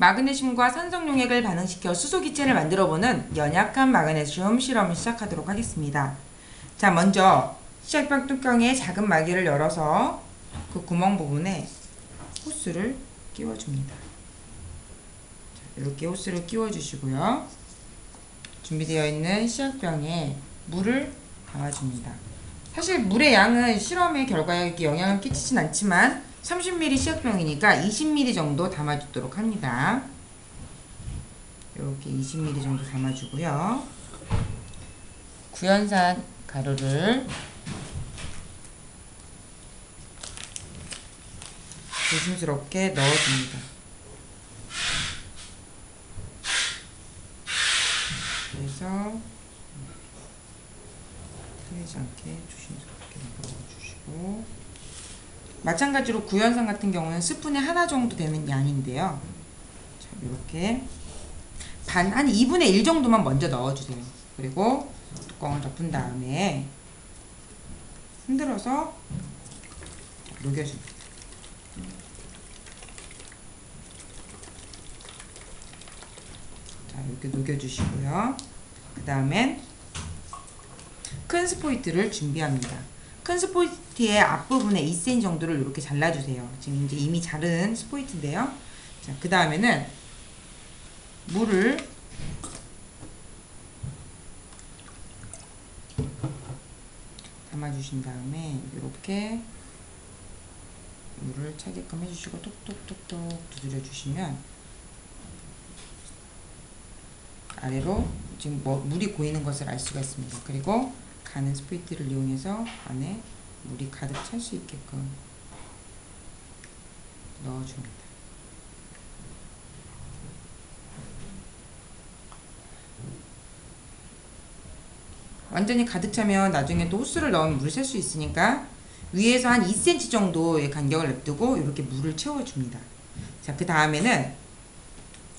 마그네슘과 산성용액을 반응시켜 수소기체를 만들어보는 연약한 마그네슘 실험을 시작하도록 하겠습니다. 자, 먼저 시약병 뚜껑에 작은 마개를 열어서 그 구멍 부분에 호스를 끼워줍니다. 자, 이렇게 호스를 끼워주시고요. 준비되어 있는 시약병에 물을 담아줍니다. 사실 물의 양은 실험의 결과에 영향을 끼치진 않지만 30ml 시약병이니까 20ml 정도 담아주도록 합니다. 이렇게 20ml 정도 담아주고요. 구연산 가루를 조심스럽게 넣어줍니다. 그래서 틀리지 않게 조심스럽게 넣어주시고, 마찬가지로 구연산 같은 경우는 스푼에 하나 정도 되는 양인데요. 자, 이렇게 한 2분의 1 정도만 먼저 넣어주세요. 그리고 뚜껑을 덮은 다음에 흔들어서 녹여줍니다. 자, 이렇게 녹여주시고요. 그 다음엔 큰 스포이트를 준비합니다. 큰 스포이트의 앞부분에 2cm 정도를 이렇게 잘라주세요. 지금 이제 이미 자른 스포이트인데요. 자, 그 다음에는 물을 담아주신 다음에 이렇게 물을 차게끔 해주시고 톡톡톡톡 두드려 주시면 아래로 지금 물이 고이는 것을 알 수가 있습니다. 그리고 가는 스포이트를 이용해서 안에 물이 가득 찰 수 있게끔 넣어줍니다. 완전히 가득 차면 나중에 또 호스를 넣으면 물 셀 수 있으니까 위에서 한 2cm 정도의 간격을 냅두고 이렇게 물을 채워줍니다. 자, 그 다음에는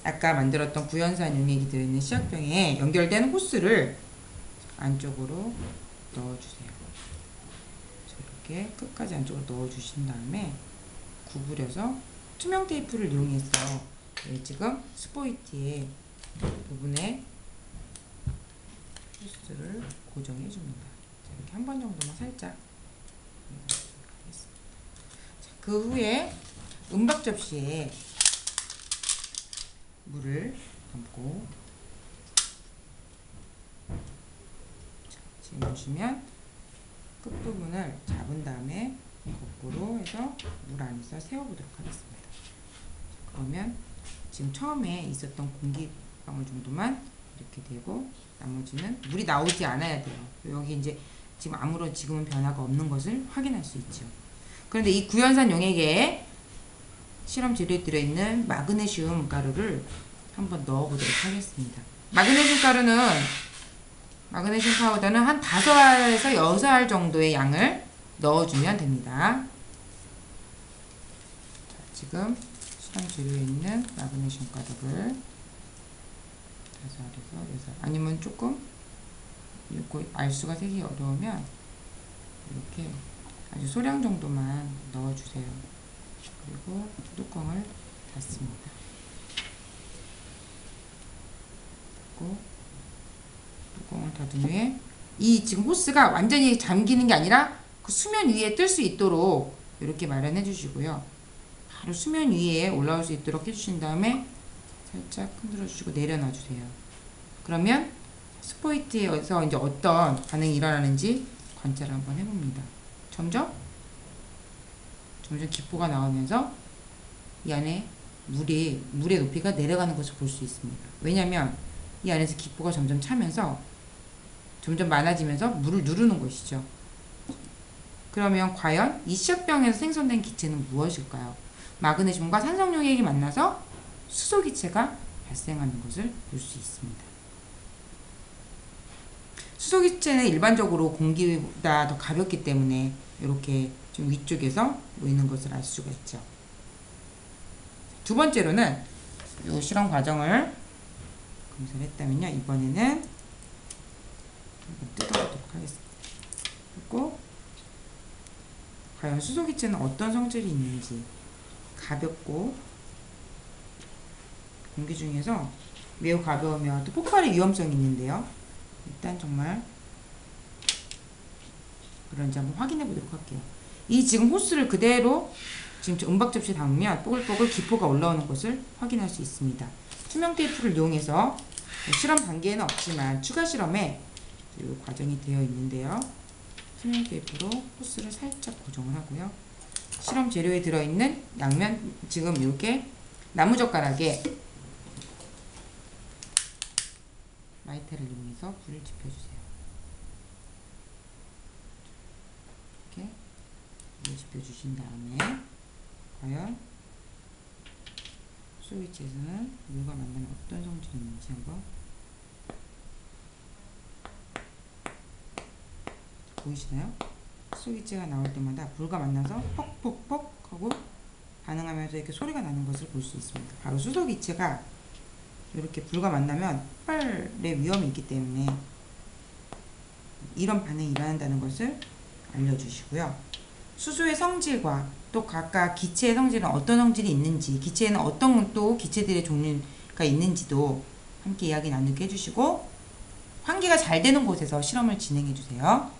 아까 만들었던 구연산 용액이 들어있는 시약병에 연결된 호스를 안쪽으로 넣어주세요. 자, 이렇게 끝까지 안쪽으로 넣어주신 다음에 구부려서 투명 테이프를 이용해서 지금 스포이트의 부분에 호스를 고정해 줍니다. 자, 이렇게 한 번 정도만 살짝. 자, 그 후에 은박 접시에 물을 담고, 자, 지금 보시면 끝부분을 잡은 다음에 거꾸로 해서 물 안에서 세워보도록 하겠습니다. 자, 그러면 지금 처음에 있었던 공기방울 정도만 이렇게 되고 나머지는 물이 나오지 않아야 돼요. 여기 이제 지금 아무런 지금은 변화가 없는 것을 확인할 수 있죠. 그런데 이 구연산 용액에 실험 재료에 들어있는 마그네슘 가루를 한번 넣어보도록 하겠습니다. 마그네슘 파우더는 한 5알에서 6알 정도의 양을 넣어주면 됩니다. 자, 지금 실험 재료에 있는 마그네슘 가루를 5알에서 6알, 아니면 조금 알수가 세기 어려우면 이렇게 아주 소량 정도만 넣어주세요. 그리고 뚜껑을 닫습니다. 그리고 뚜껑을 닫은 후에 이 지금 호스가 완전히 잠기는 게 아니라 그 수면 위에 뜰 수 있도록 이렇게 마련해 주시고요. 바로 수면 위에 올라올 수 있도록 해주신 다음에 살짝 흔들어 주시고 내려놔 주세요. 그러면 스포이트에서 이제 어떤 반응이 일어나는지 관찰을 한번 해봅니다. 점점 기포가 나오면서 이 안에 물의 높이가 내려가는 것을 볼 수 있습니다. 왜냐하면 이 안에서 기포가 점점 차면서 점점 많아지면서 물을 누르는 것이죠. 그러면 과연 이 시약병에서 생성된 기체는 무엇일까요? 마그네슘과 산성용액이 만나서 수소기체가 발생하는 것을 볼 수 있습니다. 수소기체는 일반적으로 공기보다 더 가볍기 때문에 이렇게 좀 위쪽에서 보이는 것을 알 수가 있죠. 두 번째로는 이 실험 과정을 검사를 했다면요, 이번에는 뜯어보도록 하겠습니다. 그리고 과연 수소기체는 어떤 성질이 있는지, 가볍고 공기 중에서 매우 가벼우며 또 폭발의 위험성이 있는데요. 일단 정말 그런지 한번 확인해 보도록 할게요. 이 지금 호스를 그대로 지금 음박 접시에 담으면 뽀글뽀글 기포가 올라오는 것을 확인할 수 있습니다. 투명 테이프를 이용해서 실험 단계에는 없지만 추가 실험에 이 과정이 되어 있는데요. 투명 테이프로 호스를 살짝 고정을 하고요. 실험 재료에 들어있는 양면 지금 이렇게 나무젓가락에 라이터를 이용해서 불을 지펴주세요. 이렇게 불을 지펴주신 다음에 과연 스위치에서는 물과 만나면 어떤 성질이 있는지 한번 보이시나요? 스위치가 나올 때마다 불과 만나서 퍽퍽퍽 하고 반응하면서 이렇게 소리가 나는 것을 볼 수 있습니다. 바로 수소기체가 이렇게 불과 만나면 폭발의 위험이 있기 때문에 이런 반응이 일어난다는 것을 알려주시고요. 수소의 성질과 또 각각 기체의 성질은 어떤 성질이 있는지, 기체에는 어떤 또 기체들의 종류가 있는지도 함께 이야기 나누게 해주시고 환기가 잘 되는 곳에서 실험을 진행해 주세요.